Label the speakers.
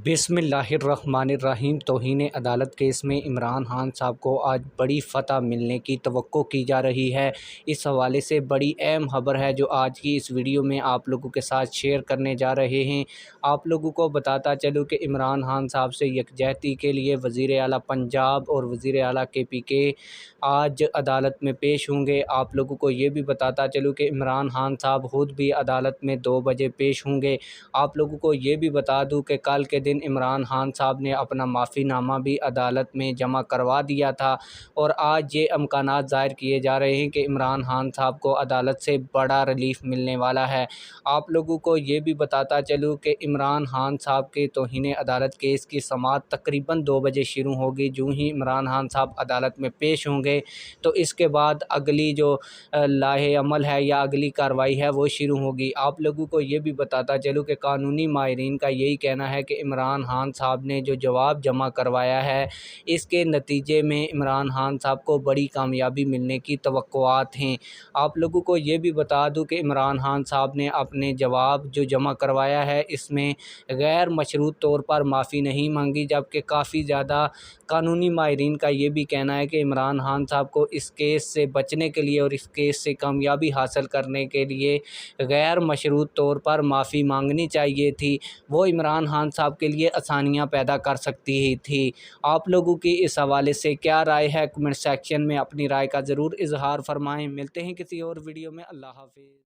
Speaker 1: بسم اللہ الرحمن الرحیم۔ توہین عدالت کیس میں عمران خان صاحب کو آج بڑی فتح ملنے کی توقع کی جا رہی ہے۔ اس حوالے سے بڑی اہم خبر ہے جو آج کی اس ویڈیو میں آپ لوگوں کے ساتھ شیئر کرنے جا رہے ہیں۔ آپ لوگوں کو بتاتا چلوں کہ عمران خان صاحب سے یکجہتی کے لیے وزیر اعلیٰ پنجاب اور وزیر اعلیٰ KPK آج عدالت میں پیش ہوں گے۔ آپ لوگوں کو یہ بھی بتاتا چلوں کہ عمران خان صاحب خود بھی عدالت میں 2 بجے پیش ہوں گے۔ آپ لوگوں کو یہ بھی بتا دوں کہ کل کے دن عمران خان صاحب نے اپنا معافی نامہ بھی عدالت میں جمع کروا دیا تھا، اور آج یہ امکانات ظاہر کیے جا رہے ہیں کہ عمران خان صاحب کو عدالت سے بڑا ریلیف ملنے والا ہے۔ آپ لوگوں کو یہ بھی بتاتا چلوں کہ عمران خان صاحب کے توہین عدالت کیس کی سماعت تقریباً 2 بجے شروع ہوگی۔ جو ہی عمران خان صاحب عدالت میں پیش ہوں گے تو اس کے بعد اگلی جو لائحہ عمل ہے یا اگلی کارروائی ہے وہ شروع ہوگی۔ آپ لوگوں کو یہ بھی بتاتا چلوں کہ قانونی ماہرین کا یہی کہنا ہے کہ عمران خان صاحب نے جو جواب جمع کروایا ہے اس کے نتیجے میں عمران خان صاحب کو بڑی کامیابی ملنے کی توقعات ہیں۔ آپ لوگوں کو یہ بھی بتا دوں کہ عمران خان صاحب نے اپنے جواب جو جمع کروایا ہے اس میں غیر مشروط طور پر معافی نہیں مانگی، جبکہ کافی زیادہ قانونی ماہرین کا یہ بھی کہنا ہے کہ عمران خان صاحب کو اس کیس سے بچنے کے لیے اور اس کیس سے کامیابی حاصل کرنے کے لیے غیر مشروط طور پر معافی مانگنی چاہیے تھی۔ وہ عمران خان صاحب کے لیے آسانیاں پیدا کر سکتی ہی تھی۔ آپ لوگوں کی اس حوالے سے کیا رائے ہے؟ کمنٹ سیکشن میں اپنی رائے کا ضرور اظہار فرمائیں۔ ملتے ہیں کسی اور ویڈیو میں۔ اللہ حافظ۔